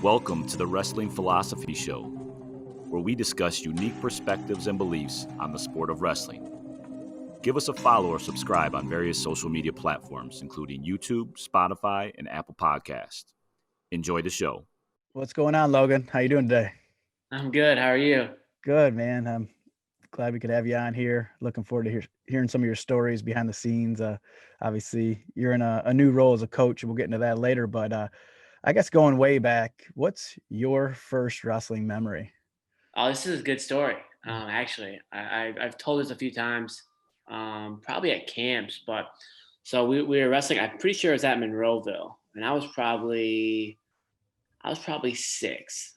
Welcome to the Wrestling Philosophy Show, where we discuss unique perspectives and beliefs on the sport of wrestling. Give us a follow or subscribe on various social media platforms, including YouTube, Spotify, and Apple Podcasts. Enjoy the show. What's going on, Logan? How you doing today? I'm good. How are you? Good, man. I'm glad we could have you on here. Looking forward to hearing some of your stories behind the scenes. Obviously, you're in a new role as a coach, and we'll get into that later. But I guess going way back, what's your first wrestling memory? Oh, this is a good story. Actually, I've told this a few times, probably at camps. But so we were wrestling. I'm pretty sure it was at Monroeville, and I was probably 6,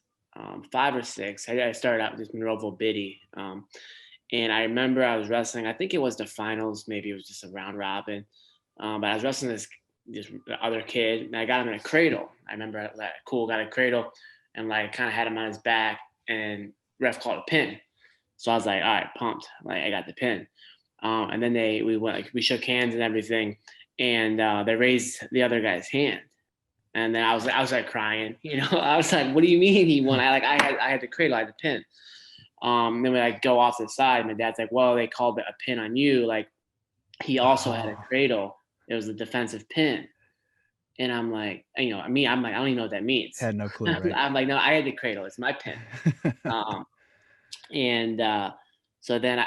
5 or 6. I started out with this Monroeville biddy, and I remember I was wrestling. I think it was the finals. Maybe it was just a round robin. But I was wrestling this other kid, and I got him in a cradle. I remember that cool got a cradle, and like kind of had him on his back, and ref called a pin. So I was like, all right, pumped. Like I got the pin. And then we shook hands and everything, and they raised the other guy's hand. And then I was like crying, I was like, what do you mean he won? I had the cradle, I had the pin. Then we go off to the side. My dad's like, well, they called a pin on you. Like he also had a cradle. It was a defensive pin. And I'm like, I'm like, I don't even know what that means. Had no clue, right? I'm like, no, I had the cradle. It's my pin. So then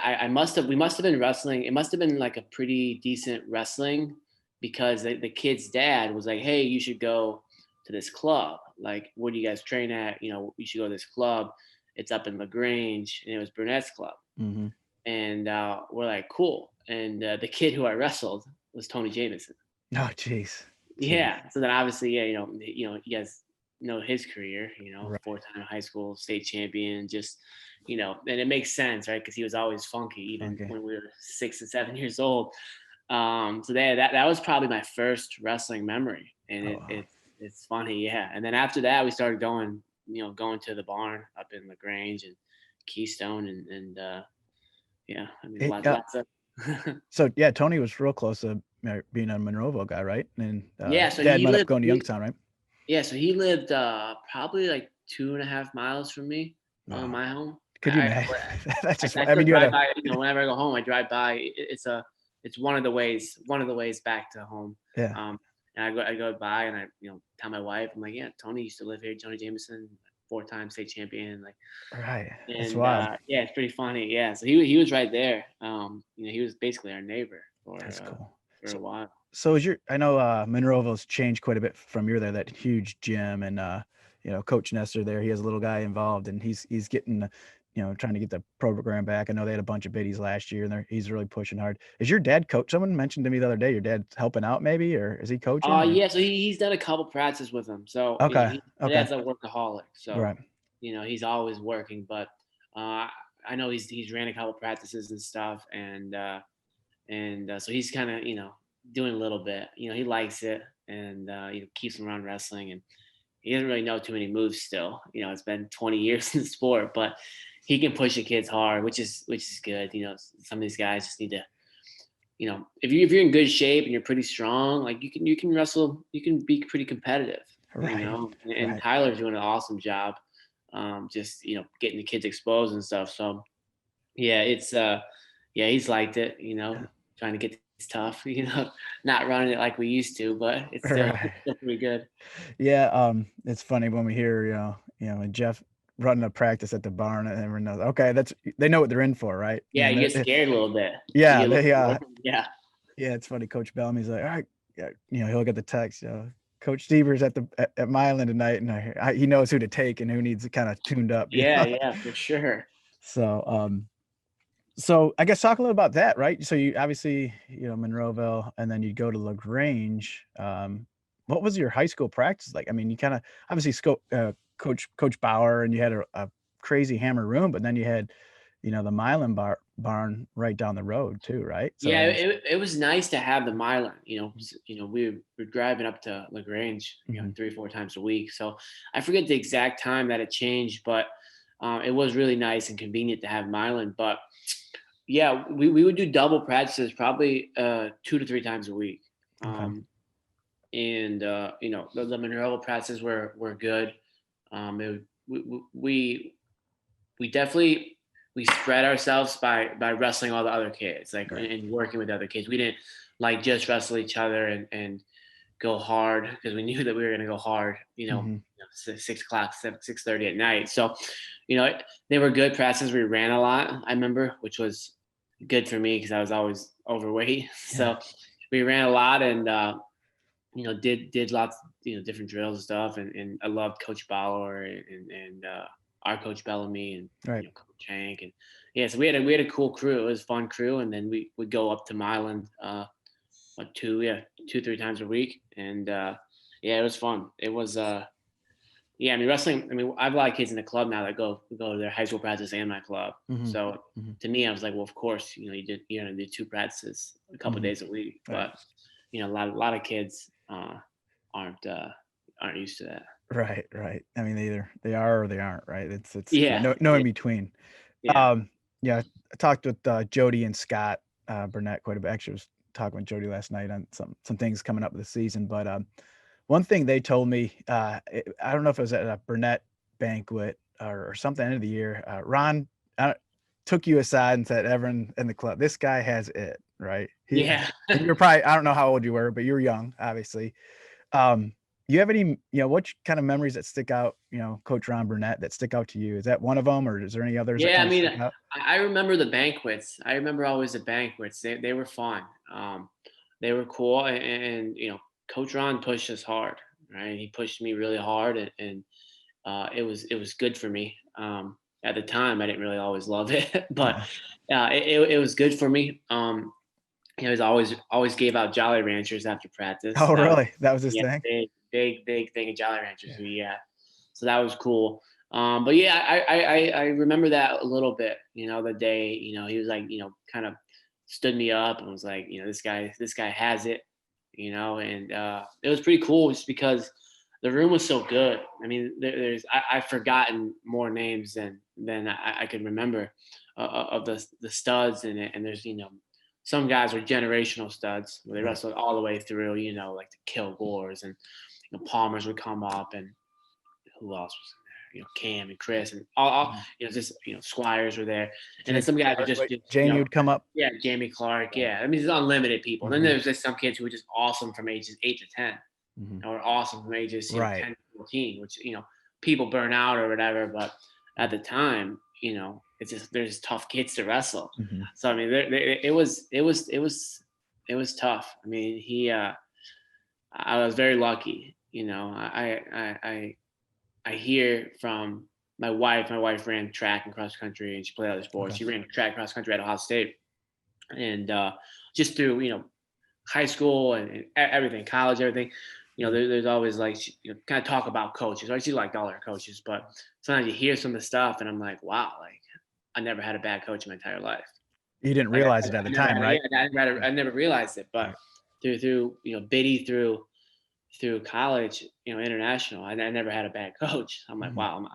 we must have been wrestling. It must have been like a pretty decent wrestling, because the kid's dad was like, hey, you should go to this club. Like, where do you guys train at? You should go to this club. It's up in LaGrange, and it was Burnett's club. Mm-hmm. And we're like, cool. And the kid who I wrestled was Tony Jamison. Oh, jeez. Yeah. So then obviously, you guys know his career, Right. 4-time high school state champion, just, and it makes sense, right? Because he was always funky, even when we were 6 and 7 years old. So that was probably my first wrestling memory. And it's funny. Yeah. And then after that, we started going to the barn up in LaGrange and Keystone and lots of. So yeah, Tony was real close to being a Monroeville guy, right? And so Dad ended up going to Youngstown, right? Yeah, so he lived probably like 2.5 miles from me, my home. Could you imagine? That's just. I mean, drive by. Whenever I go home, I drive by. It's one of the ways back to home. Yeah. And I go by and I tell my wife, I'm like, yeah, Tony used to live here. Tony Jamison, 4-time state champion. Like, right. And that's wild. Yeah, it's pretty funny. Yeah, so he was right there. He was basically our neighbor for That's cool. For a while. So I know Monroeville's changed quite a bit from you're there, that huge gym, and Coach Nestor there, he has a little guy involved, and he's getting trying to get the program back. I know they had a bunch of biddies last year, and he's really pushing hard. Is your dad coach? Someone mentioned to me the other day your dad's helping out maybe, or is he coaching? Yeah, so he's done a couple practices with him. So okay. My dad's a workaholic, so right. He's always working, but I know he's ran a couple practices and stuff, and so he's kind of doing a little bit. He likes it, and keeps him around wrestling, and he doesn't really know too many moves still. It's been 20 years in the sport, but he can push the kids hard, which is good. Some of these guys just need to, if you're in good shape and you're pretty strong, like you can wrestle, you can be pretty competitive. Right. And right. Tyler's doing an awesome job, just getting the kids exposed and stuff. So yeah, it's he's liked it. Trying to get tough, not running it like we used to, but it's still pretty good. Yeah, it's funny when we hear and Jeff running a practice at the barn, and everyone knows, okay, they know what they're in for, right? Yeah, you get scared a little bit. Yeah, yeah, it's funny. Coach Bellamy's like, all right, he'll get the text, Coach Stieber's at Milan tonight, and he knows who to take and who needs to kind of tuned up. Yeah, for sure. So I guess talk a little about that, right? So you obviously, Monroeville, and then you go to LaGrange. What was your high school practice like? I mean, you kind of obviously Coach Bauer, and you had a crazy hammer room, but then you had, the Milan barn right down the road too, right? So yeah, it was nice to have the Milan. We were driving up to LaGrange, 3 or 4 times a week. So I forget the exact time that it changed, but it was really nice and convenient to have Milan. But yeah, we would do double practices probably 2 to 3 times a week. Okay. And the Monroeville practices were good. We definitely we spread ourselves by wrestling all the other kids, like Right. and working with other kids. We didn't like just wrestle each other and go hard because we knew that we were going to go hard. Mm-hmm. 6 o'clock, 6:30 at night. So, they were good practices. We ran a lot. I remember, which was good for me because I was always overweight. Yeah. So we ran a lot and did lots different drills and stuff. And I loved Coach Bauer and our Coach Bellamy and Right. Coach Hank and yeah. So we had a cool crew. It was a fun crew. And then we would go up to Milan. 2, 3 times a week. And it was fun. It was I mean wrestling. I mean, I have a lot of kids in the club now that go to their high school practice and my club. Mm-hmm. So Mm-hmm. to me, I was like, well, of course, you're gonna do 2 practices a couple Mm-hmm. days a week. Right. But a lot of kids aren't used to that. Right. I mean, either they are or they aren't. Right. It's Yeah. no in between. Yeah. Yeah. I talked with Jody and Scott Burnett quite a bit. Actually, I was talking with Jody last night on some things coming up this season. But one thing they told me, I don't know if it was at a Burnett banquet or something end of the year. Ron took you aside and said, "Everyone in the club, this guy has it, right?" Yeah. And you're probably, I don't know how old you were, but you were young, obviously. You have any, what kind of memories that stick out, Coach Ron Burnett, that stick out to you? Is that one of them, or is there any others that Yeah, kind I of mean, stick out? I remember the banquets. I remember always the banquets. They were fun. They were cool, and Coach Ron pushed us hard. Right, he pushed me really hard, and it was good for me. At the time, I didn't really always love it, but it was good for me. He was always gave out Jolly Ranchers after practice. Oh, That was, really? That was his yeah, thing? big thing of Jolly Ranchers. Yeah. So that was cool. But yeah, I remember that a little bit. The day he was like kind of stood me up and was like this guy has it. And it was pretty cool just because the room was so good. I mean, I've forgotten more names than I could remember of the studs in it. And there's some guys are generational studs where they Right. wrestled all the way through. Like the Kilgores and Palmers would come up and who else was in there? Cam and Chris and all just Squires were there, and then some guys are just Jamie would come up. yeah, Jamie Clark, yeah. I mean, there's unlimited people. And then there's just some kids who were just awesome from ages 8 to 10, or awesome from ages 10 to 14, which people burn out or whatever. But at the time, it's just there's tough kids to wrestle. So I mean, it was tough. I mean, I was very lucky. I hear from my wife. My wife ran track and cross country, and she played other sports. She ran track cross country at Ohio State, and just through high school and everything, college, everything. There's always like kind of talk about coaches. I actually liked all our coaches, but sometimes you hear some of the stuff, and I'm like, wow, like I never had a bad coach in my entire life. You didn't realize it at the time, right? Yeah, I never realized it, but through Biddy through college, international, I never had a bad coach. I'm like, wow, I'm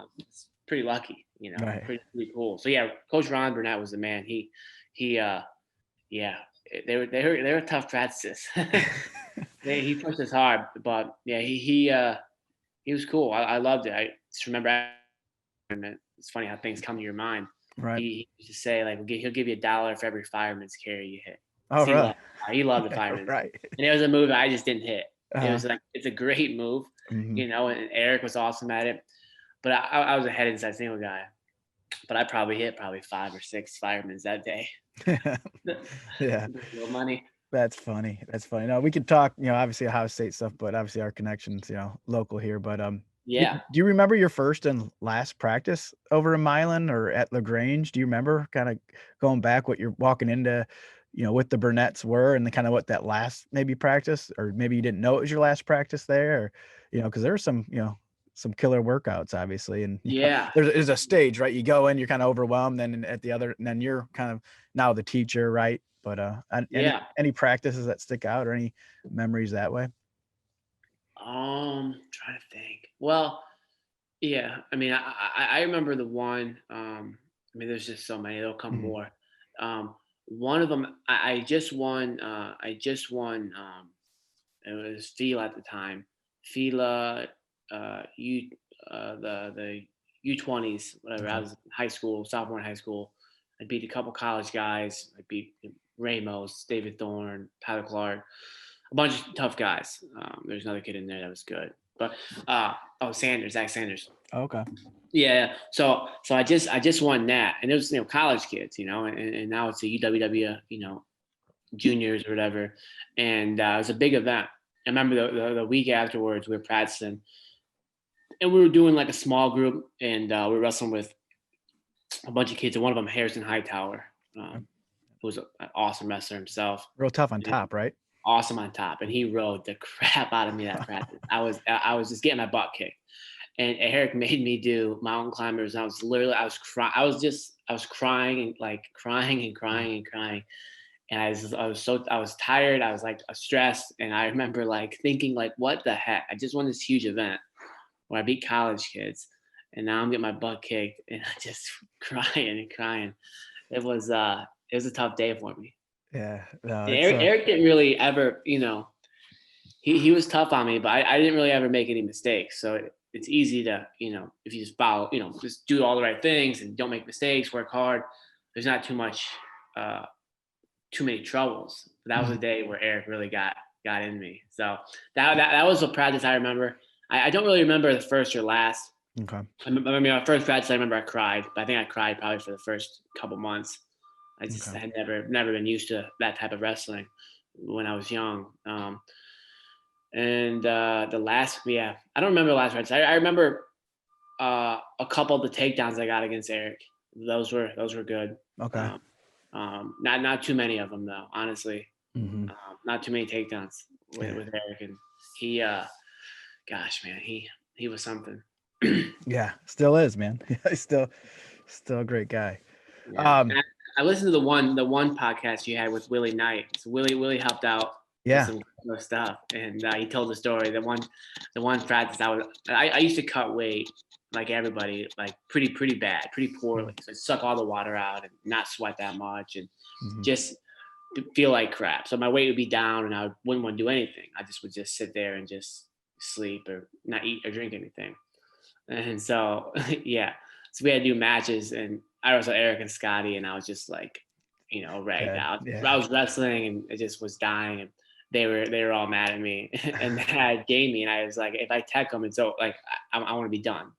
pretty lucky, pretty cool. So yeah, Coach Ron Burnett was the man. He they were tough practices. He pushed us hard, but yeah, he was cool. I loved it. I just remember, it's funny how things come to your mind. Right. He used to say like he'll give you $1 for every fireman's carry you hit. Oh, really? He loved the fireman's. Right. And it was a move I just didn't hit. It was like it's a great move, and Eric was awesome at it. But I was a head inside single guy. But I probably hit 5 or 6 firemen's that day. Yeah. No money. That's funny. No, we could talk, obviously Ohio State stuff, but obviously our connections, local here. But yeah. Do you remember your first and last practice over in Milan or at LaGrange? Do you remember kind of going back what you're walking into, what the Burnetts were and the kind of what that last maybe practice, or maybe you didn't know it was your last practice there, or, because there were some killer workouts, obviously. And there's a stage, right? You go in, you're kind of overwhelmed, and then you're kind of now the teacher, right? But any practices that stick out or any memories that way? Trying to think. Well, yeah. I mean, I remember the one. I mean, there's just so many. There'll come more. One of them, I just won. It was Fila at the time. Fila, the U20s, whatever. I was in high school, sophomore in high school. I beat a couple college guys. I beat Ramos, David Thorne, Tyler Clark, a bunch of tough guys. There's another kid in there that was good, but Zach Sanders. Okay. Yeah. So I just won that, and it was college kids, and now it's the UWW, juniors or whatever, and it was a big event. I remember the week afterwards we were practicing, and we were doing like a small group, and we were wrestling with a bunch of kids, and one of them, Harrison Hightower, who was an awesome wrestler himself. Real tough on top, right? Awesome on top, and he rode the crap out of me that practice. I was just getting my butt kicked, and Eric made me do mountain climbers. And I was crying. I was crying and crying and crying and crying. And I was tired. I was stressed. And I remember thinking what the heck? I just won this huge event where I beat college kids, and now I'm getting my butt kicked, and I just crying and crying. It was a tough day for me. Yeah. No, Eric didn't really ever, he was tough on me, but I didn't really ever make any mistakes. So it's easy to, if you just follow, just do all the right things and don't make mistakes, work hard. There's not too many troubles. But that was a day where Eric really got in me. So that was a practice I remember. I don't really remember the first or last. Okay. I mean, my first practice, I remember I cried, but I think I cried probably for the first couple months. I just had never been used to that type of wrestling when I was young. And the last, I don't remember the last practice. I remember a couple of the takedowns I got against Eric. Those were good. Okay. Not too many of them though, honestly. Mm-hmm. Not too many takedowns with Eric, and he, gosh, man, he was something. Yeah, still is, man. He's still a great guy. Yeah. I listened to the one podcast you had with Willie Knight. So Willie helped out with some stuff, and he told the story. The one practice I used to cut weight like everybody, pretty bad, pretty poorly. So I'd suck all the water out and not sweat that much, and just feel like crap. So my weight would be down, and I wouldn't want to do anything. I would just sit there and just sleep or not eat or drink anything. And so so we had to do matches, and I was with Eric and Scotty, and I was just ragged out. Yeah. I was wrestling, and it just was dying, and they were all mad at me, and that gave me, and I was like, if I tech them, and so I want to be done,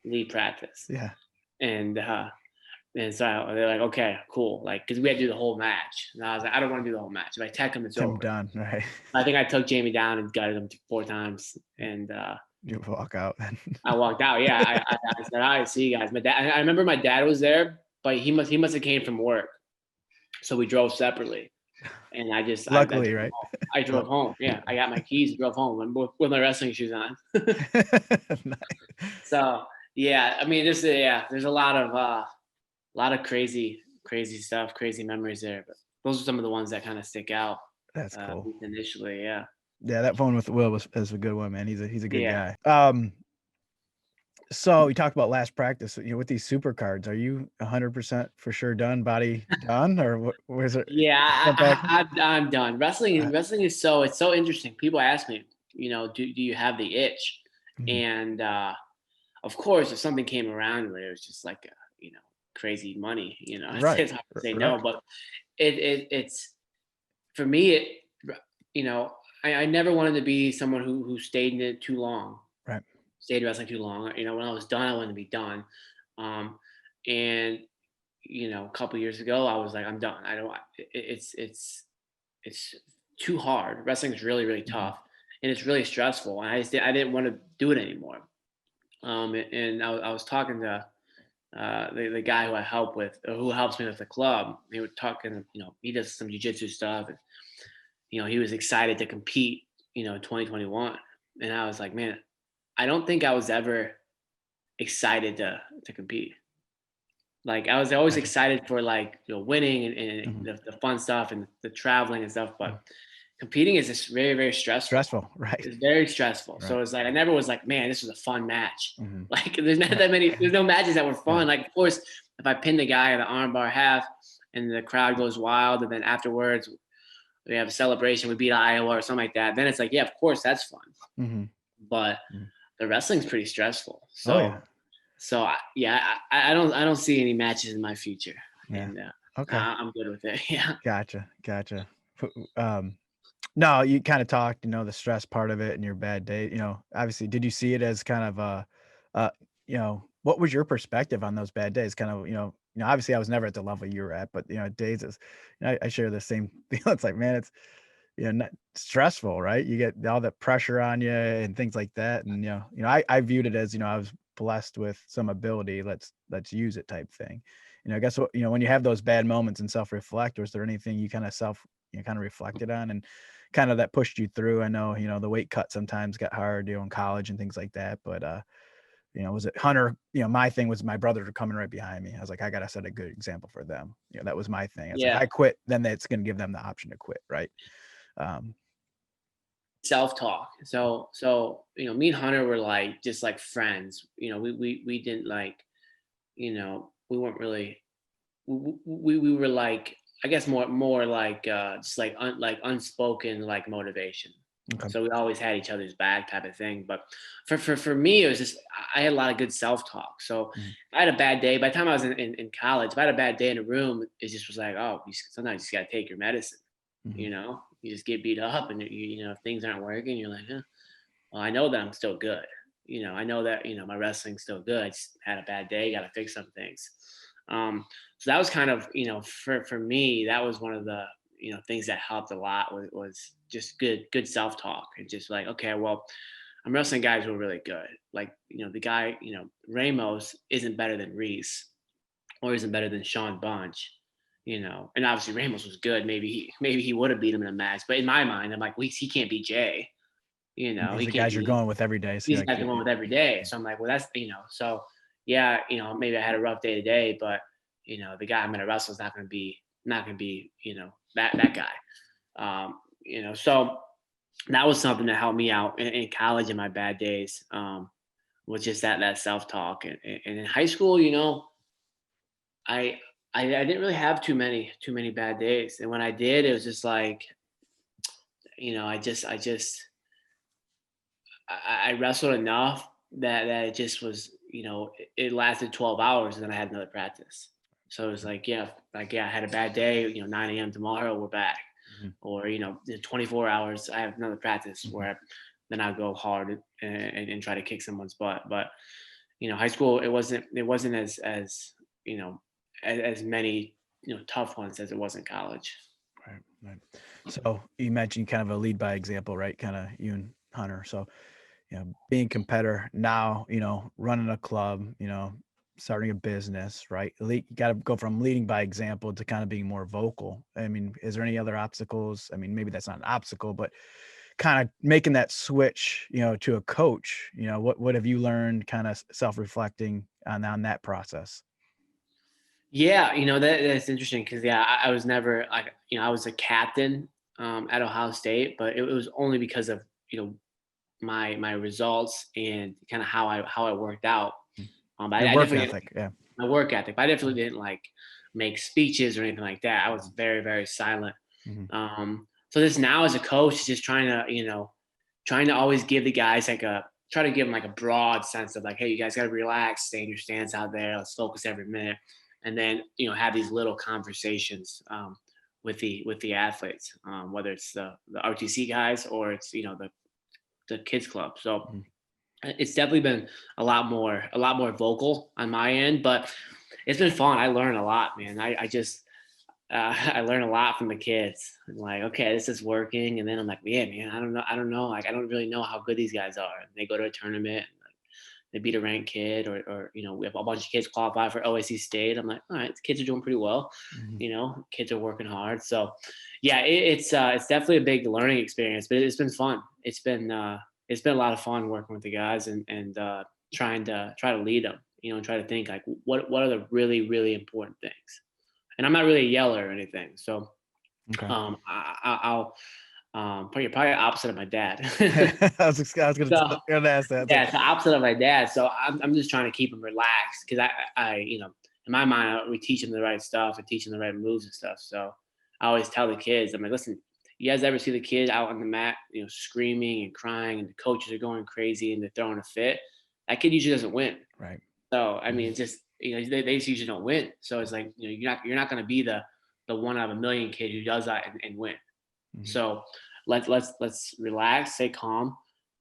leave practice. Yeah. And so they're like, okay, cool, because we had to do the whole match, and I was like, I don't want to do the whole match. If I tech them, it's over. I'm done. Right. I think I took Jamie down and gutted him 4 times, and you walk out then. I walked out. Yeah, I said, all right, see you guys. My dad. I remember my dad was there, but he must have came from work, so we drove separately. And I just luckily, right? I drove home. Yeah, I got my keys and drove home with my wrestling shoes on. Nice. So I mean, there's a lot of crazy stuff, crazy memories there. But those are some of the ones that kind of stick out. That's cool. Initially, yeah. Yeah, that phone with Will is a good one, man. He's a good guy. So you talked about last practice. With these super cards, are you 100% for sure done? Body done, or where's it? Yeah, I'm done. Wrestling is so interesting. People ask me, do you have the itch? Mm-hmm. And of course, if something came around where it was just crazy money, right. It's hard to say no, but it's for me. I never wanted to be someone who stayed in it too long. Right. Stayed wrestling too long. When I was done, I wanted to be done. And a couple years ago, I was like, I'm done. I don't. It's too hard. Wrestling is really, really tough, and it's really stressful. And I didn't want to do it anymore. And I was talking to the guy who I help with, who helps me with the club. He was talking. He does some jiu-jitsu stuff. And, he was excited to compete, 2021. And I was like, man, I don't think I was ever excited to compete. I was always excited for winning and the fun stuff and the traveling and stuff. But competing is just very, very stressful. Stressful, right. It's very stressful. Right. So it's I never was like, man, this was a fun match. Mm-hmm. There's not that many, there's no matches that were fun. Of course, if I pin the guy in the armbar half and the crowd goes wild, and then afterwards, we have a celebration, we beat Iowa or something like that, then it's of course that's fun. Mm-hmm. But the wrestling's pretty stressful. Oh yeah. I don't see any matches in my future, Yeah. and Okay. I'm good with it. Yeah. Gotcha. No, you kind of talked, the stress part of it and your bad day. Obviously, did you see it as kind of uh, what was your perspective on those bad days? Kind of, obviously, I was never at the level you were at, but days is, I share the same feel. It's like, man, it's not stressful, right? You get all that pressure on you and things like that, and I viewed it as I was blessed with some ability. Let's use it type thing. I guess when you have those bad moments and self reflect, was there anything you kind of kind of reflected on and kind of that pushed you through? I know the weight cut sometimes got hard, in college and things like that, but was it Hunter? My thing was my brother coming right behind me. I was like, I gotta set a good example for them. That was my thing. It's like Yeah. I quit, then that's gonna give them the option to quit, right? Um, Self-talk. So me and Hunter were like just like friends. We didn't like, we weren't really we were like, I guess more like just like like unspoken like motivation. okay. So we always had each other's back type of thing. But for me, it was just I had a lot of good self-talk. So Mhm. if I had a bad day. By the time I was in college, if I had a bad day in a room, it just was like, oh, sometimes you just gotta take your medicine. Mhm. You just get beat up, and if things aren't working, you're like, well, I know that I'm still good. I know that my wrestling's still good. I just had a bad day, got to fix some things. So that was kind of for me, that was one of the things that helped a lot was just good self talk, and just like, okay, well, I'm wrestling guys who are really good. Like the guy Ramos isn't better than Reese, or isn't better than Sean Bunch. And obviously Ramos was good. Maybe he would have beat him in a match, but in my mind, I'm like, well, he can't beat Jay. These He are can't guys you're beat. going with every day, so These you're like, guys are going with every day. So I'm like, well, that's so yeah, maybe I had a rough day today, but the guy I'm gonna wrestle is not gonna be that guy. So that was something that helped me out in college in my bad days. Was just that self talk, and in high school, I I didn't really have too many bad days, and when I did, it was just like, I wrestled enough that it just was, it lasted 12 hours, and then I had another practice. So it was like, I had a bad day, 9 a.m. tomorrow, we're back. Mhm. Or, in 24 hours, I have another practice Mhm. where then I go hard and try to kick someone's butt. But, high school, it wasn't as, as many, tough ones as it was in college. Right. So you mentioned kind of a lead by example, right? Kind of you and Hunter. So, being a competitor now, running a club, starting a business, right? You got to go from leading by example to kind of being more vocal. I mean, is there any other obstacles? I mean, maybe that's not an obstacle, but kind of making that switch, to a coach, what have you learned kind of self-reflecting on that process? Yeah, that's interesting because I was never like, I was a captain at Ohio State, but it was only because of my results and kind of how I worked out. Mm. But Your I work definitely ethic. Yeah. my work ethic. But I definitely didn't like make speeches or anything like that. I was Mhm. very very silent. Mhm. So this now as a coach is just trying to always give the guys like try to give them like a broad sense of like, hey, you guys got to relax, stay in your stance out there. Let's focus every minute, and then have these little conversations with the athletes, whether it's the RTC guys or it's the kids club. So Mhm. it's definitely been a lot more vocal on my end, but it's been fun. I learn a lot, man. I just I learn a lot from the kids. I'm like, okay, this is working, and then I'm like, yeah, man, I don't know, like I don't really know how good these guys are. And they go to a tournament, and like, they beat a ranked kid, or we have a bunch of kids qualify for OSC State. I'm like, all right, the kids are doing pretty well. Mhm. Kids are working hard. So, yeah, it's definitely a big learning experience, but it's been fun. It's been a lot of fun working with the guys and try to lead them. And try to think like what are the really really important things. And I'm not really a yeller or anything. So Okay. I'll probably opposite of my dad. I was gonna, So gonna ask that. It's yeah, like, it's the opposite of my dad. So I'm just trying to keep him relaxed because I in my mind we teach him the right stuff and teach him the right moves and stuff. So I always tell the kids, I'm like, listen, you guys ever see the kid out on the mat, screaming and crying, and the coaches are going crazy and they're throwing a fit? That kid usually doesn't win. Right. So I mean, it's just they just usually don't win. So it's like you're not going to be the one out of a million kid who does that and win. Mm-hmm. So let's relax, stay calm,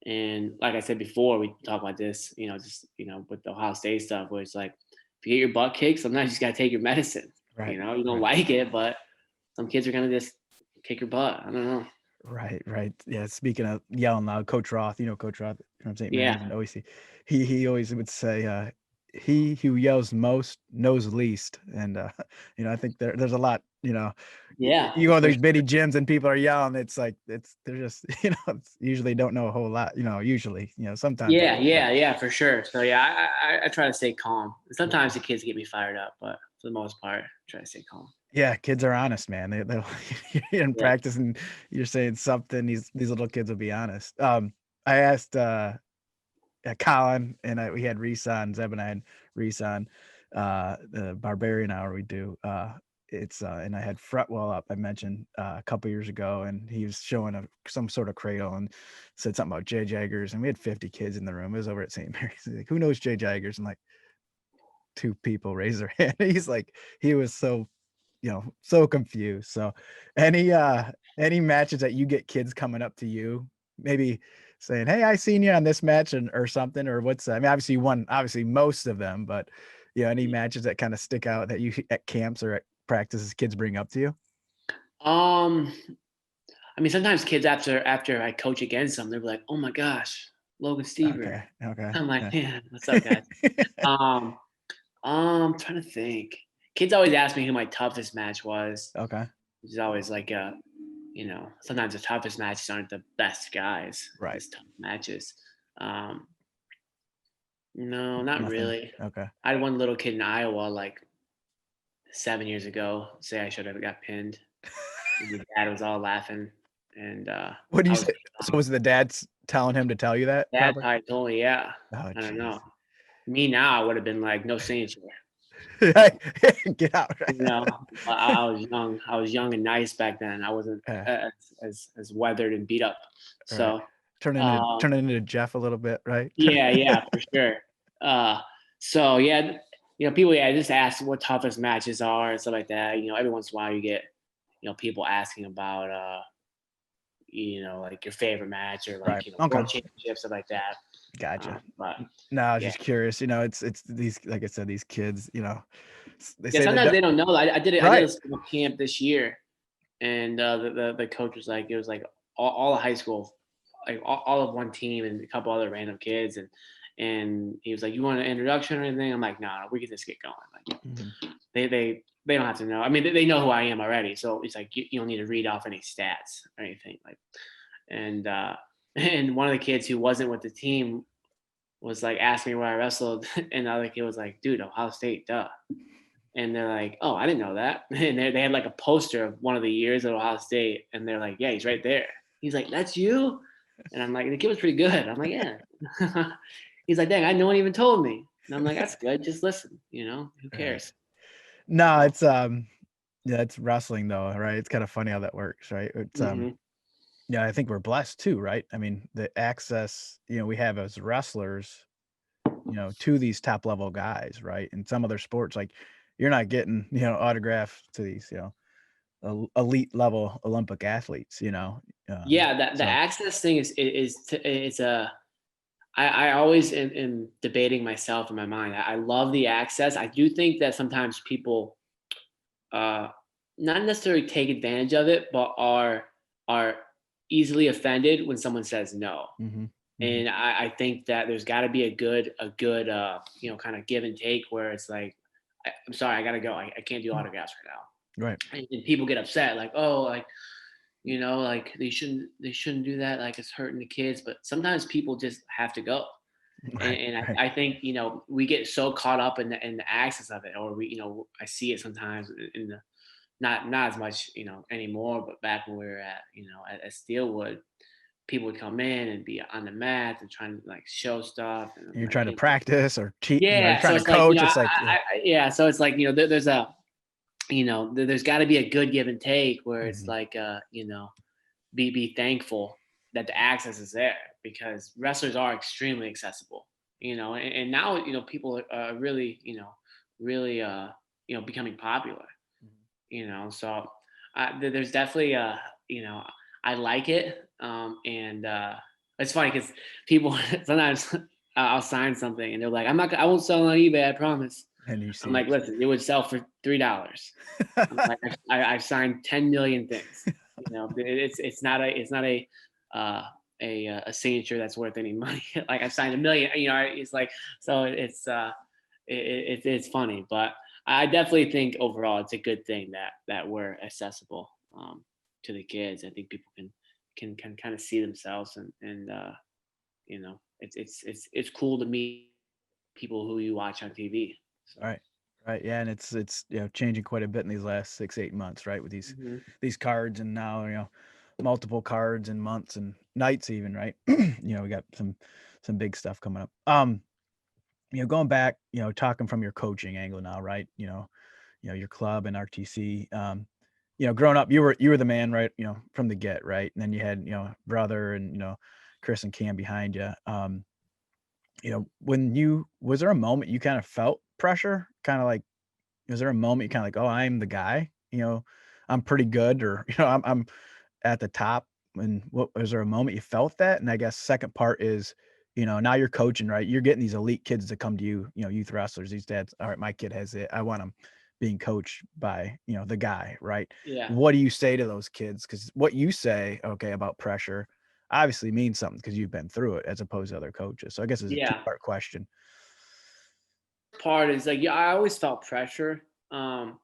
and like I said before, we talk about this. With the Ohio State stuff, where it's like if you get your butt kicked, sometimes you just got to take your medicine. Right. You don't like it, but some kids are gonna just kick your butt. I don't know. Right. Yeah. Speaking of yelling loud, Coach Roth, Coach Roth from St. Yeah. Mary's and OEC, he always would say, he who yells most knows least. And, I think there's a lot, Yeah. you go to these bitty gyms and people are yelling. It's like, they're just, usually don't know a whole lot, usually, sometimes. Yeah, for sure. So yeah, I try to stay calm. Sometimes the kids get me fired up, but for the most part, I try to stay calm. Yeah, kids are honest, man. They'll you're in practice and you're saying something. These little kids will be honest. I asked Colin and we had Reese on, Zeb and I had Reese on the Barbarian Hour we do. And I had Fretwell up, I mentioned a couple years ago, and he was showing some sort of cradle and said something about Jay Jaggers, and we had 50 kids in the room. It was over at St. Mary's. He's like, who knows Jay Jaggers? And like 2 people raised their hand. He's like, he was so confused. So any matches that you get kids coming up to you, maybe saying, hey, I seen you on this match or something, or what's, I mean, obviously you won most of them, but any matches that kind of stick out that you at camps or at practices kids bring up to you? I mean, sometimes kids after I coach against them, they're like, oh my gosh, Logan Stieber. Okay. I'm like, man, what's up, guys? I'm trying to think. Kids always ask me who my toughest match was. Okay. Which is always like sometimes the toughest matches aren't the best guys. Right. It's tough matches. No, not Nothing. really. Okay. I had one little kid in Iowa like 7 years ago say I should have got pinned. His dad was all laughing. And what do you say? So was the dad's telling him to tell you that? Dad probably told me, yeah. Oh, I don't know. Me now, I would have been like, no signature. Get out. I was young. I was young and nice back then. I wasn't as weathered and beat up. So turning into Jeff a little bit, right? Yeah, for sure. So yeah, people just ask what toughest matches are and stuff like that. Every once in a while you get people asking about like your favorite match or like world championships, stuff like that. Gotcha. But no, I was just curious. It's these, like I said, these kids. They say sometimes they don't know. I did a school camp this year, and the coach was like, it was like all of high school, like all of one team and a couple other random kids, and he was like, you want an introduction or anything? I'm like, no, we can just get going. Like they don't have to know. I mean, they know who I am already, so it's like you don't need to read off any stats or anything like, and one of the kids who wasn't with the team was like asking me where I wrestled, and the other kid was like, dude, Ohio State, duh. And they're like, oh, I didn't know that. And they had like a poster of one of the years at Ohio State, and they're like, yeah, he's right there. He's like, that's you? And I'm like, the kid was pretty good. I'm like, yeah. He's like, dang, no one even told me. And I'm like, that's good. Just listen, who cares? No, it's it's wrestling though, right? It's kind of funny how that works, right? It's yeah, I think we're blessed too, right? I mean, the access, we have as wrestlers, to these top level guys, right? In some other sports, like you're not getting, autographs to these, elite level Olympic athletes, Yeah, the access thing is I always am debating myself in my mind. I love the access. I do think that sometimes people not necessarily take advantage of it, but are easily offended when someone says no. And I think that there's got to be a good kind of give and take where it's like, I'm sorry, I gotta go. I can't do autographs right now. Right. And people get upset, like, oh, like, like they shouldn't do that. Like it's hurting the kids. But sometimes people just have to go. Right, and I think we get so caught up in the access of it, or we I see it sometimes in the not as much anymore, but back when we were at Steelwood, people would come in and be on the mat and trying to like show stuff. And you're trying to practice or cheat. Yeah, you're trying to coach. It's like so it's like there's a there's got to be a good give and take where it's like be thankful that the access is there, because wrestlers are extremely accessible, and now, people are really, really, becoming popular, so there's definitely, I like it. And it's funny because people sometimes I'll sign something and they're like, I won't sell on eBay, I promise. And you I'm see like, listen, it would sell for $3. I'm like, I've signed 10 million things. It's not a signature that's worth any money. Like, I've signed a million. It's like, so it's funny, but I definitely think overall it's a good thing that we're accessible, to the kids. I think people can kind of see themselves, and it's cool to meet people who you watch on TV. So. Right. Right. Yeah. And it's changing quite a bit in these last 6-8 months, right? With Mhm. these cards, and now, multiple cards and months and nights even, right? We got some big stuff coming up. Going back, talking from your coaching angle now, right? Your club and RTC. Growing up, you were the man, right? From the get, right? And then you had, brother and, Chris and Cam behind you. Was there a moment you kind of felt pressure? Kind of like, was there a moment you kind of like, oh, I'm the guy, I'm pretty good, or, I'm at the top? And what was there a moment you felt that? And I guess second part is, now you're coaching, right? You're getting these elite kids to come to you, youth wrestlers, these dads. All right, my kid has it. I want him being coached by, the guy, right? Yeah. What do you say to those kids? Because what you say, okay, about pressure obviously means something because you've been through it as opposed to other coaches. So I guess it's a Yeah. two-part question. Part is like, yeah, I always felt pressure. But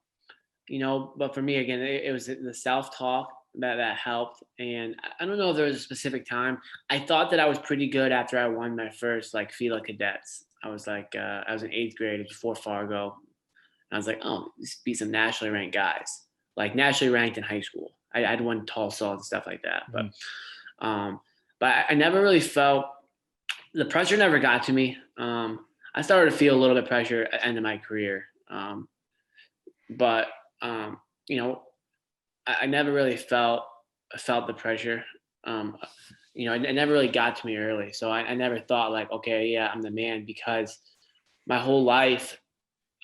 for me, again, it was the self-talk that helped. And I don't know if there was a specific time. I thought that I was pretty good after I won my first like FILA cadets. I was like, I was in 8th grade before Fargo. And I was like, oh, this beat some nationally ranked guys, like nationally ranked in high school. I'd won tall salt and stuff like that. But I never really felt, the pressure never got to me. I started to feel a little bit pressure at the end of my career. But I never really felt the pressure. It never really got to me early. So I never thought like, okay, yeah, I'm the man, because my whole life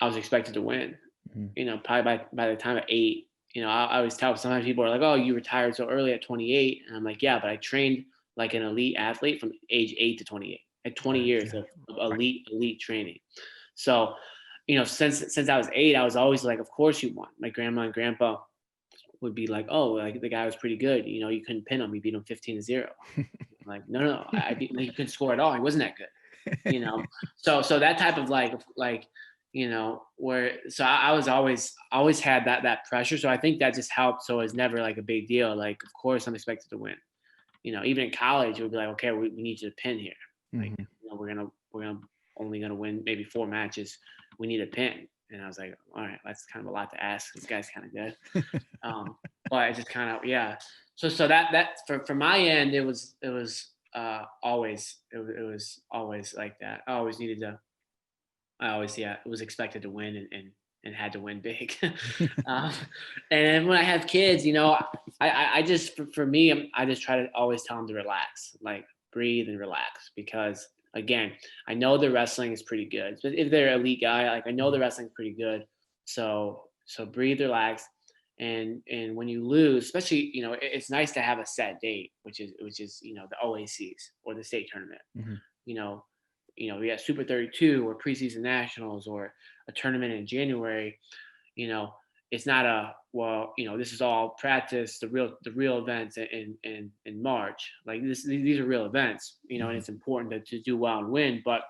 I was expected to win. Probably by the time of 8, I always tell, sometimes people are like, oh, you retired so early at 28. And I'm like, yeah, but I trained like an elite athlete from age 8 to 28. I had 20 years of elite training. So, since I was 8, I was always like, of course you won. My grandma and grandpa would be like, oh, like the guy was pretty good. You couldn't pin him. You beat him 15-0. I'm like, no, I beat him. He couldn't score at all. He wasn't that good. So that type of where, so I was always had that pressure. So I think that just helped. So it's never like a big deal. Like, of course I'm expected to win. Even in college, it would be like, okay, we need you to pin here. Like, we're only gonna win maybe 4 matches. We need a pin. And I was like, all right, that's kind of a lot to ask. This guy's kind of good. But it just kind of, yeah. So that for my end, it was always like that. It was expected to win and had to win big. And then when I have kids, I just, for me, I just try to always tell them to relax, like breathe and relax, because again, I know the wrestling is pretty good. But if they're an elite guy, like I know the wrestling is pretty good. So breathe, relax. And when you lose, especially, it's nice to have a set date, which is the OACs or the state tournament. We got Super 32 or preseason nationals or a tournament in January. It's not this is all practice. The real events in March, like these are real events, and it's important to do well and win. But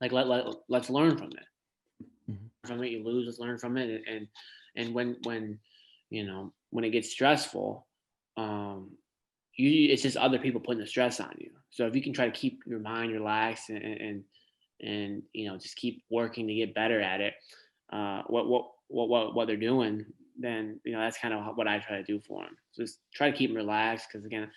like let's learn from it. From it, you lose. Let's learn from it. And when it gets stressful, it's just other people putting the stress on you. So if you can try to keep your mind relaxed and just keep working to get better at it, what they're doing, then that's kind of what I try to do for them. So just try to keep them relaxed, because again,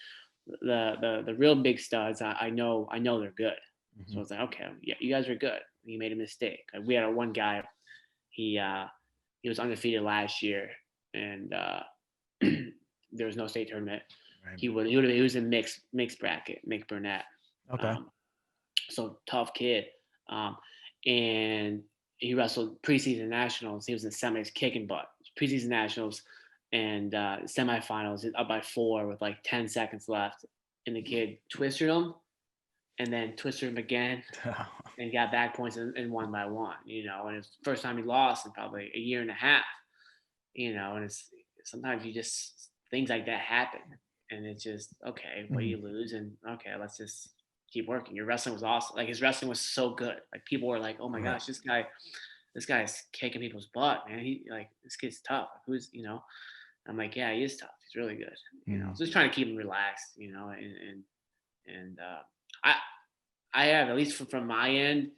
the real big studs, I know they're good. So it's like, okay, yeah, you guys are good. You made a mistake. Like, we had one guy, he was undefeated last year, and there was no state tournament. Right. he was in mixed bracket, Burnett. Okay. So tough kid. And he wrestled preseason nationals. He was in semis kicking butt. Preseason nationals and semifinals up by 4 with like 10 seconds left. And the kid twisted him and then twisted him again and got back points and won by 1, and it's the first time he lost in probably a year and a half, and it's sometimes things like that happen and it's just, okay, well, you lose and okay, let's just keep working. Your wrestling was awesome. Like his wrestling was so good. Like people were like, oh my gosh, this guy's kicking people's butt, man. This kid's tough. I'm like, yeah, he is tough. He's really good. So just trying to keep him relaxed, and I have, at least from my end,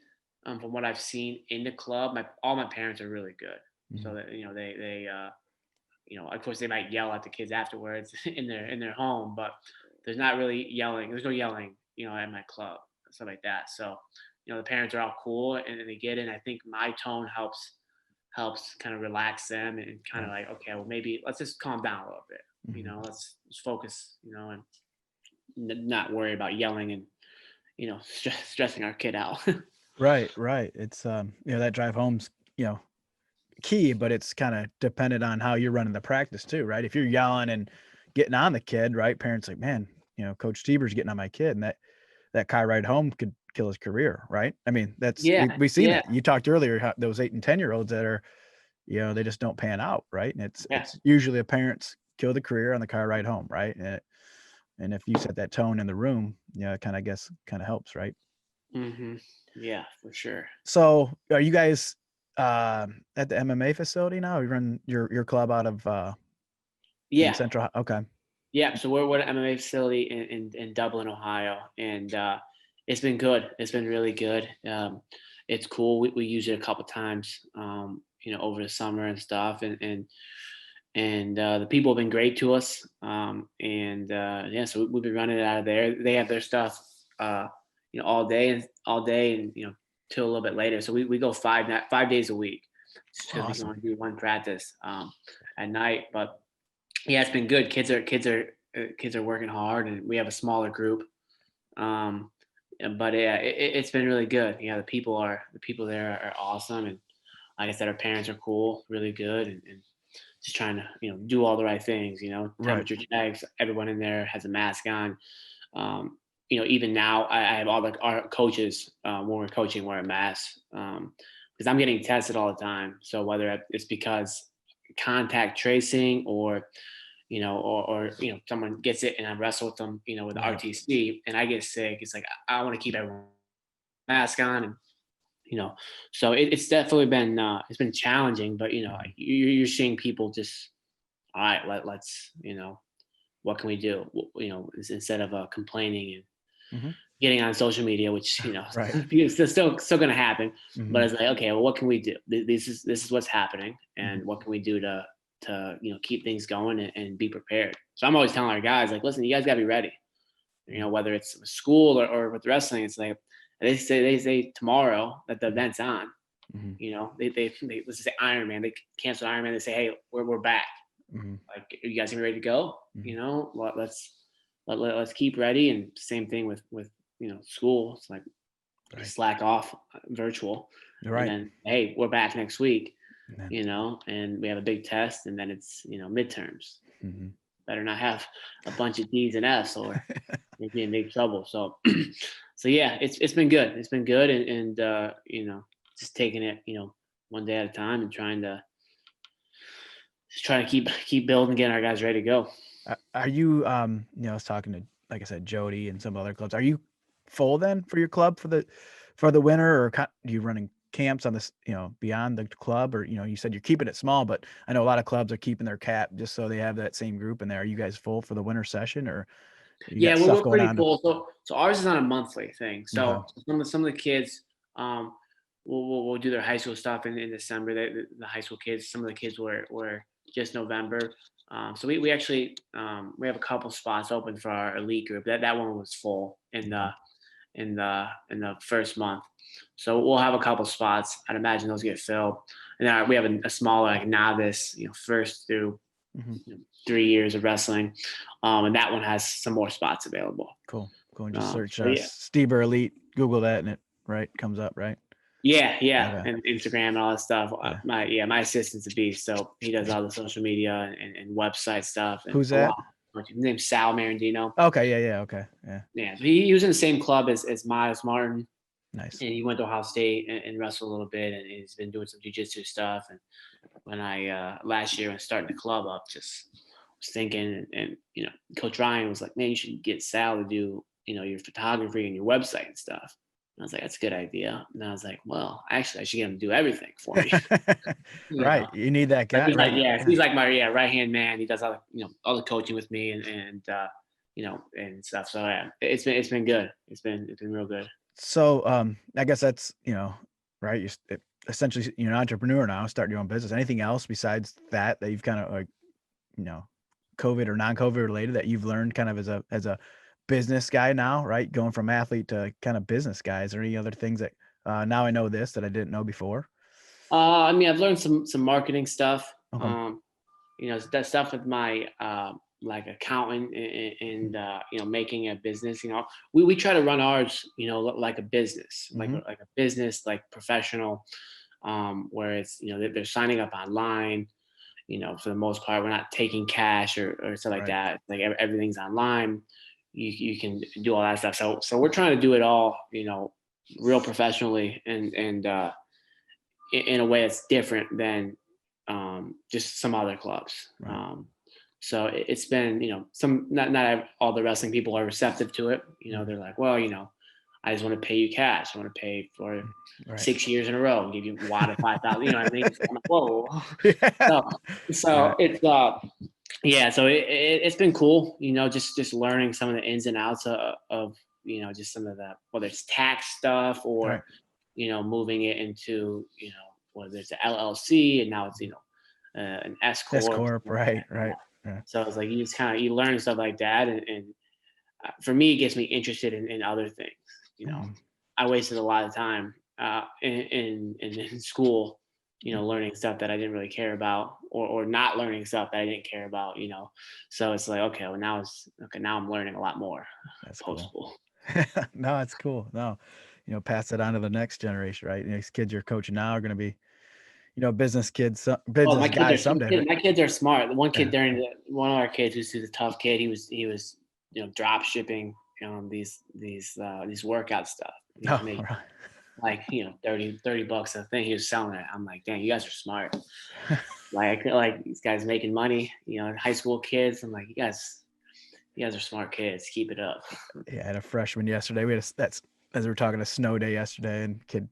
from what I've seen in the club, all my parents are really good. So that, they of course they might yell at the kids afterwards in their home, but there's not really yelling. There's no yelling, at my club, stuff like that. So, the parents are all cool and they get it. And I think my tone helps kind of relax them and kind of like, okay, well, maybe let's just calm down a little bit. Let's focus, and not worry about yelling and, stressing our kid out. Right. It's that drive home's key, but it's kind of dependent on how you're running the practice too, right? If you're yelling and getting on the kid, right? Parents like, man, Coach Stieber's getting on my kid, and that car ride home could kill his career, right? I mean, that's we've seen that. You talked earlier how those 8 and 10-year-olds that are, they just don't pan out, right? And it's usually a parent's kill the career on the car ride home, right? And if you set that tone in the room, it kind of helps, right? Yeah, for sure. So are you guys at the MMA facility now? You run your club out of in Central? Okay. Yeah, so we're at an MMA facility in Dublin, Ohio, and it's been good. It's been really good. It's cool. We use it a couple times, over the summer and stuff, and the people have been great to us. So we've been running it out of there. They have their stuff, all day and till a little bit later. So we go 5 days a week because we can only do one practice at night, but. Yeah, it's been good. Kids are working hard, and we have a smaller group. But yeah, it's been really good. The people there are awesome, and like I said, our parents are cool, really good, and just trying to do all the right things. Temperature checks. Everyone in there has a mask on. Even now, I have all our coaches when we're coaching wear masks because I'm getting tested all the time. So whether it's because contact tracing or someone gets it and I wrestle with them, with the RTC and I get sick, it's like, I want to keep everyone mask on and, so it's definitely been, it's been challenging, but you're seeing people just, all right, let's, what can we do? Instead of complaining and getting on social media, which, it's still going to happen, but it's like, okay, well, what can we do? This is what's happening. And what can we do to keep things going and be prepared? So I'm always telling our guys, like, listen, you guys gotta be ready. Whether it's school or with wrestling, it's like they say tomorrow that the event's on. They let's just say Ironman, they cancel Ironman. They say, hey, we're back. Like, are you guys gonna be ready to go? Let's keep ready. And same thing with school. It's like slack off virtual. And then, hey, we're back next week. And we have a big test, and then it's midterms. Better not have a bunch of D's and F's, or you'll be in big trouble. So yeah, it's been good. It's been good, and just taking it one day at a time and trying to keep building, getting our guys ready to go. Are you I was talking to, like I said, Jody and some other clubs. Are you full then for your club for the winter, or are you running camps on this, beyond the club, or, you said you're keeping it small, but I know a lot of clubs are keeping their cap just so they have that same group in there. Are you guys full for the winter session, or we're pretty full. So ours is on a monthly thing. So some of the kids, we'll do their high school stuff in December. The high school kids, some of the kids were just November. So we actually we have a couple spots open for our elite group. That one was full in the first month. So we'll have a couple spots. I'd imagine those get filled. And then we have a smaller, like, novice, first through 3 years of wrestling. And that one has some more spots available. Cool. Go and just search yeah. Stieber Elite, Google that, and it comes up, right? Yeah. Okay. And Instagram and all that stuff. Yeah. My assistant's a beast. So he does all the social media and website stuff. And Who's that? His name's Sal Marandino. Okay. Yeah. Okay. Yeah. Yeah. So he was in the same club as Miles Martin. Nice. And he went to Ohio State and wrestled a little bit, and he's been doing some jiu-jitsu stuff. And when I last year when starting the club up, just was thinking, and Coach Ryan was like, "Man, you should get Sal to do your photography and your website and stuff." And I was like, "That's a good idea." And I was like, "Well, actually, I should get him to do everything for me." Right, you need that guy. He's right? He's like my right hand man. He does all the coaching with me and and stuff. So yeah, it's been good. It's been real good. So I guess that's right. You're essentially you're an entrepreneur now, starting your own business. Anything else besides that you've kind of like COVID or non-COVID related that you've learned kind of as a business guy now, right? Going from athlete to kind of business guy. Is there any other things that now I know this that I didn't know before? I mean, I've learned some marketing stuff. Okay. That stuff with my like accountant and making a business. We try to run ours, like a business, like a business, like professional, where it's they're signing up online. For the most part, we're not taking cash or stuff like that. Like everything's online. You can do all that stuff. So we're trying to do it all, real professionally and in a way that's different than just some other clubs. Right. So it's been, not all the wrestling people are receptive to it. They're like, well, I just want to pay you cash. I want to pay for 6 years in a row and give you a wad of 5,000. You know what I mean? It's kind of, whoa. So it's so it's been cool. Just learning some of the ins and outs of just some of the, whether it's tax stuff or moving it into whether it's an LLC and now it's an S corp. S corp, right. Yeah. So it's like you learn stuff like that, and for me, it gets me interested in other things. I wasted a lot of time in school, learning stuff that I didn't really care about, or not learning stuff that I didn't care about. So it's like, okay, well now I'm learning a lot more. That's post cool. school. No, it's cool. No, pass it on to the next generation, right? These kids you're coaching now are going to be business kids, business guys someday. My kids are smart. The one kid one of our kids who's a tough kid. He was drop shipping these workout stuff. Like $30 a thing. He was selling it. I'm like, dang, you guys are smart. like these guys making money. High school kids. I'm like, you guys are smart kids. Keep it up. Yeah, I had a freshman yesterday. We had as we were talking, a snow day yesterday, and kid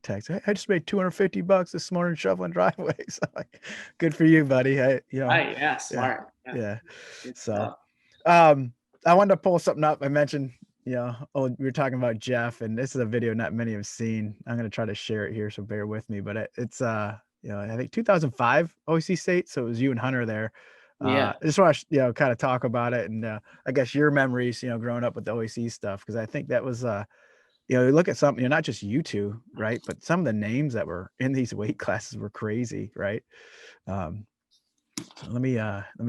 text, I just made $250 this morning shoveling driveways. Like, good for you, buddy. Right, yeah, smart. Yeah. So I wanted to pull something up. I mentioned, we were talking about Jeff, and this is a video not many have seen. I'm going to try to share it here, so bear with me. But it's I think 2005 OEC State, so it was you and Hunter there. I just want to kind of talk about it, and I guess your memories, growing up with the OEC stuff, because I think that was you look at something, not just you two, right? But some of the names that were in these weight classes were crazy, right? So let me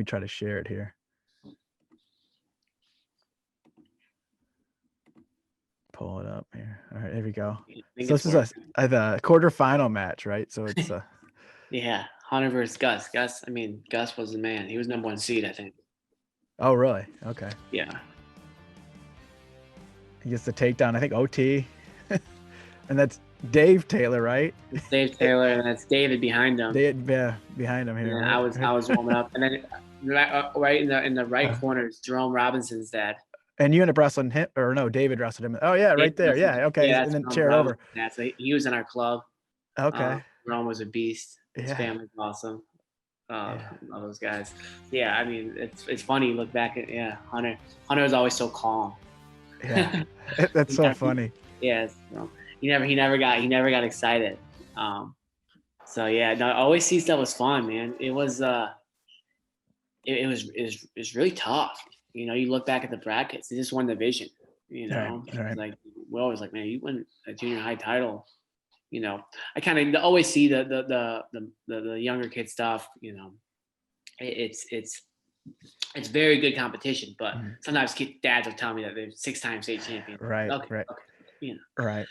try to share it here. Pull it up here. All right, there we go. So this is a quarterfinal match, right? So it's yeah, Hunter versus Gus. Gus was the man. He was number 1 seed, I think. Oh, really? Okay. Yeah. He gets the takedown, I think OT. And that's Dave Taylor, right? It's Dave Taylor, and that's David behind him. Behind him here. Yeah, right? I was warming up, and then right in the right corner is Jerome Robinson's dad. And you ended up wrestling him, or no? David wrestled him. Oh yeah, right there. Yeah, okay. Yeah, and then chair over. Yeah, so he was in our club. Okay. Jerome was a beast. His Yeah. family's awesome. All those guys. Yeah, I mean, it's funny. You look back at Hunter. Hunter was always so calm. Yeah, that's so funny. Yes, he never got excited. So yeah, no, OAC stuff was fun, man. It was it was really tough. You look back at the brackets. They just won the division. Right. Like we're always like, man, you won a junior high title. I kind of always see the younger kid stuff. it's very good competition. But Mhm. sometimes dads will tell me that they're 6-time state champions. Right, Okay, right, okay, you know. right.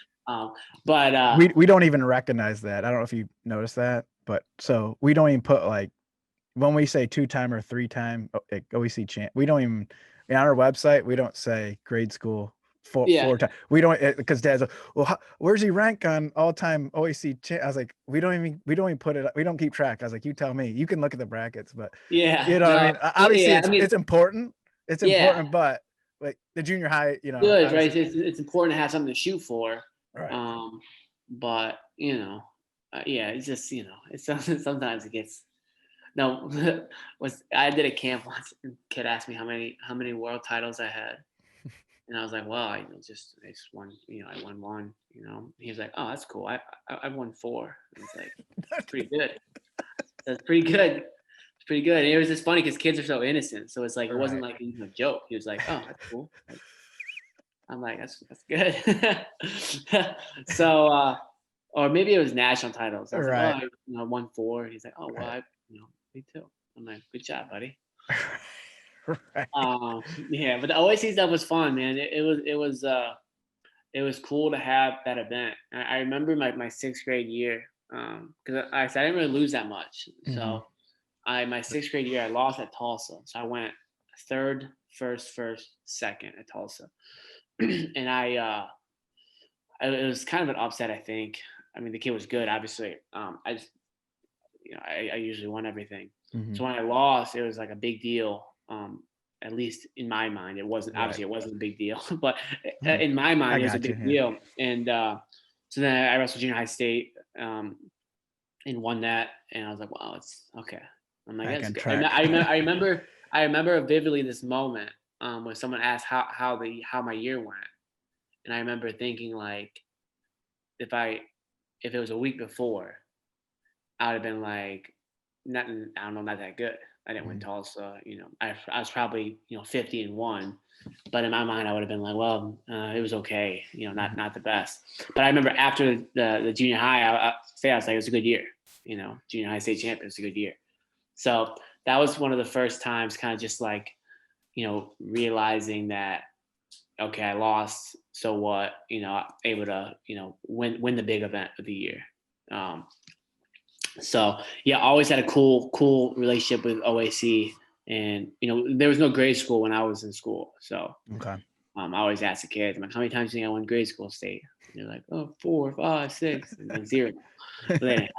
But We don't even recognize that. I don't know if you noticed that, but so we don't even put like when we say 2-time or 3-time OEC champ, we don't even on our website we don't say grade school yeah, 4 time. We don't because dad's like, well, where's he rank on all-time OEC champ? I was like, we don't even put it. We don't keep track. I was like, you tell me. You can look at the brackets, but yeah, you know, what I no, mean, obviously yeah. I mean, it's important. It's yeah, important, but like the junior high, good, right? obviously, It's important to have something to shoot for. right. But yeah, it's just it's sometimes it gets. No, I did a camp once, and a kid asked me how many world titles I had, and I was like, well, I just won, I won one, He was like, oh, that's cool. I won 4. And it's like, that's pretty good. That's pretty good. It's pretty good. And it was just funny because kids are so innocent, so it's like it wasn't like a joke. He was like, oh, that's cool. I'm like, that's good. So, or maybe it was national titles. I was Right. like, oh, I won 4. He's like, oh, well, Right. me too. I'm like, good job, buddy. Right. Yeah, but the OAC stuff was fun, man. It was cool to have that event. I remember my 6th grade year, because I didn't really lose that much. So my 6th grade year, I lost at Tulsa. So I went 3rd, 1st, 2nd at Tulsa. And it was kind of an upset, I think. I mean, the kid was good, obviously. I just, I usually won everything. So when I lost, it was like a big deal. At least in my mind, it wasn't. Right. Obviously, it wasn't a big deal, but in my mind, it was a big deal. And so then I wrestled junior high state and won that. And I was like, wow, it's okay. I'm like, that's good. I remember vividly this moment when someone asked how my year went, and I remember thinking like, if it was a week before, I would have been like, not that good. I didn't win Tulsa. I was probably 50-1, but in my mind I would have been like, well, it was okay. Not the best. But I remember after the junior high, I was like, it was a good year. Junior high state champion, was a good year. So that was one of the first times, kind of just like, realizing that, okay, I lost. So what? Able to win the big event of the year. So yeah, always had a cool relationship with OAC, and there was no grade school when I was in school. So okay. I always ask the kids, I'm like, how many times do you think I won grade school state? And they're like, oh, 4, 5, 6, and then 0. But anyway,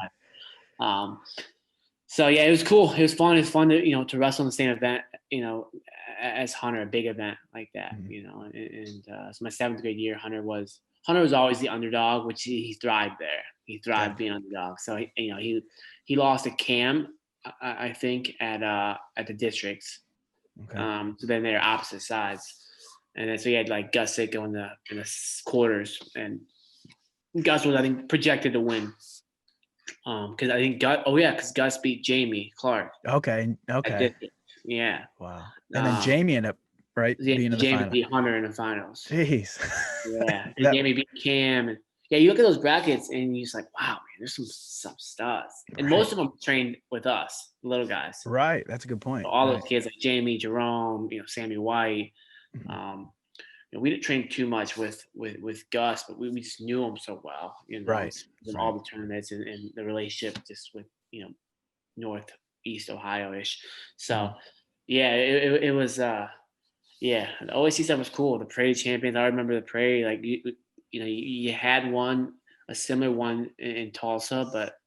so yeah, it was cool. It was fun. It's fun to to wrestle in the same event, as Hunter, a big event like that, And so my 7th grade year, Hunter was always the underdog, which he thrived there. He thrived being underdog. So he lost to Cam, I think, at the districts. Okay. So then they're opposite sides, and then so he had like Gus Sicko in the quarters, and Gus was, I think, projected to win. Because I think because Gus beat Jamie Clark. Okay. Yeah. Wow. And then Jamie ended up being in the Jamie final. beat Hunter in the finals. Jeez. Yeah. And Jamie beat Cam. And yeah, you look at those brackets and you're just like, wow, man, there's some studs. And most of them trained with us, little guys. Right. That's a good point. So all those kids like Jamie, Jerome, Sammy White. We didn't train too much with Gus, but we just knew him so well, right. In all the tournaments and the relationship just with, Northeast Ohio-ish. So yeah, it was, the OAC stuff was cool. The Prairie Champions, I remember the Prairie, like, you had a similar one in Tulsa, but,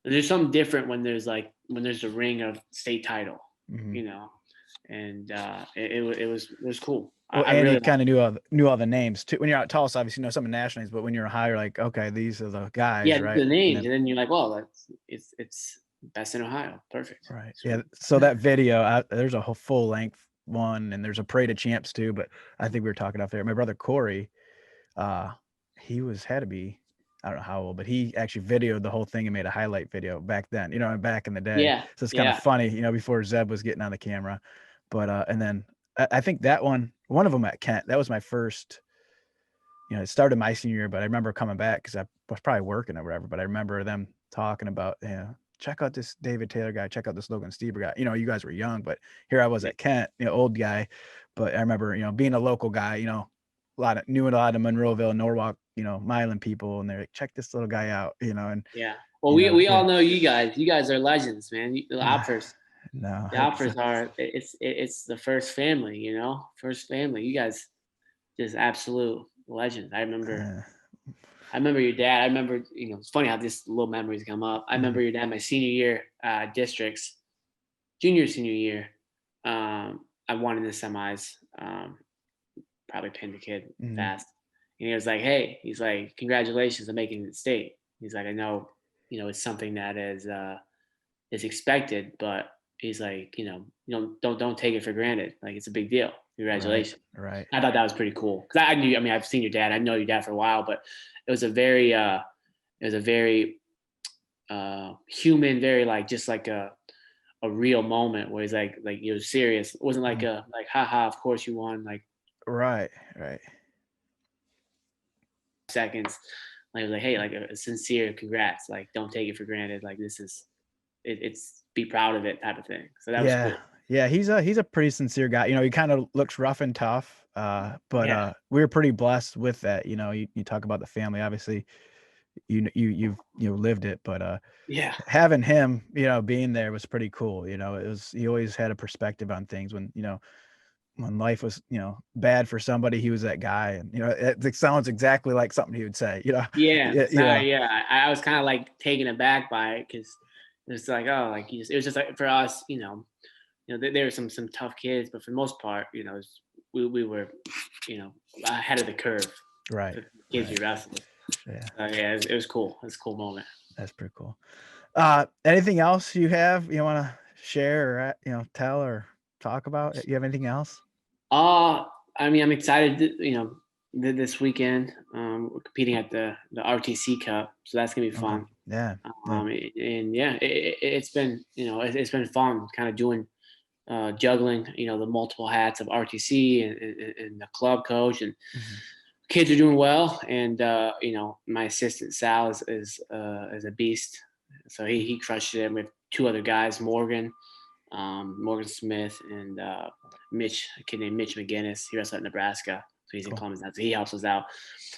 there's something different when there's a ring of state title, and it was cool. Well, I and really you kind of knew all the names too. When you're at Tulsa, obviously you know some of the national names, but when you're high, you're like, okay, these are the guys, yeah, right? the names, and then you're like, well, it's best in Ohio, perfect. Right. Yeah. So that video, there's a whole full length one, and there's a Parade of Champs too. But I think we were talking off there. My brother Corey, he had to be, I don't know how old, but he actually videoed the whole thing and made a highlight video back then, back in the day. Yeah. So it's kind of funny, before Zeb was getting on the camera. But and then I think that one of them at Kent, that was my first, it started my senior year, but I remember coming back because I was probably working or whatever. But I remember them talking about, check out this David Taylor guy, check out this Logan Stieber guy. You guys were young, but here I was at Kent, old guy. But I remember, being a local guy, knew a lot of Monroeville, Norwalk, Milan people, and they're like, check this little guy out, and Yeah. Well, we all know you guys. You guys are legends, man. The Opfers. No, The Opfers are. It's the first family. First family. You guys, just absolute legends. I remember your dad. I remember, it's funny how this little memories come up. I remember your dad my senior year, districts, senior year. I won in the semis. Probably pinned the kid fast. And he was like, hey, he's like, congratulations on making the state. He's like, I know, it's something that is expected, but he's like, don't take it for granted. Like, it's a big deal. Congratulations. Right. I thought that was pretty cool. Cause I knew, I've seen your dad. I know your dad for a while, but it was a very human, very like, just like a real moment where he's like he was serious. It wasn't like haha, of course you won. Like, right. Seconds. Like, it was like, hey, like a sincere congrats. Like, don't take it for granted. Like, this is, it's be proud of it type of thing. So that was cool. Yeah, he's a pretty sincere guy. He kind of looks rough and tough, but we were pretty blessed with that. You talk about the family, obviously, you've lived it, but having him, being there was pretty cool. He always had a perspective on things when life was, bad for somebody, he was that guy. And, it sounds exactly like something he would say, Yeah. I was kind of like taken aback by it because it's like, oh, like it was just like for us, there were some tough kids, but for the most part, we were, ahead of the curve. Right. For the kids you wrestled. Yeah. It was cool. It was a cool moment. That's pretty cool. Anything else you have you want to share or, tell or talk about? You have anything else? I mean, I'm excited, this weekend, we're competing at the RTC Cup, so that's gonna be fun. Yeah. And it's been, it's been fun kind of doing, juggling, the multiple hats of RTC and the club coach, and kids are doing well. And, my assistant Sal is a beast. So he crushed it with two other guys, Morgan Smith and a kid named Mitch McGinnis. He wrestles at Nebraska, so he's in Columbus now. So he helps us out.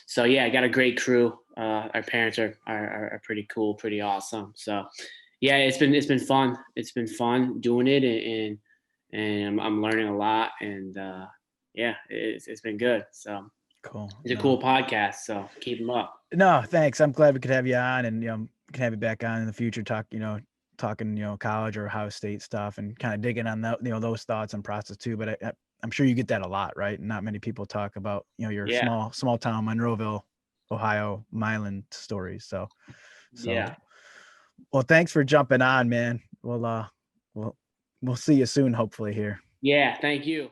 So yeah, I got a great crew. Our parents are pretty cool, pretty awesome. So yeah, it's been fun. It's been fun doing it, and I'm learning a lot. And it's been good. So cool. It's a cool podcast. So keep them up. No, thanks. I'm glad we could have you on, and can have you back on in the future. Talking, college or Ohio State stuff, and kind of digging on that, those thoughts and process too. But I'm sure you get that a lot, right? Not many people talk about, your small town Monroeville, Ohio, Milan stories. So yeah. Well, thanks for jumping on, man. We'll see you soon, hopefully here. Yeah. Thank you.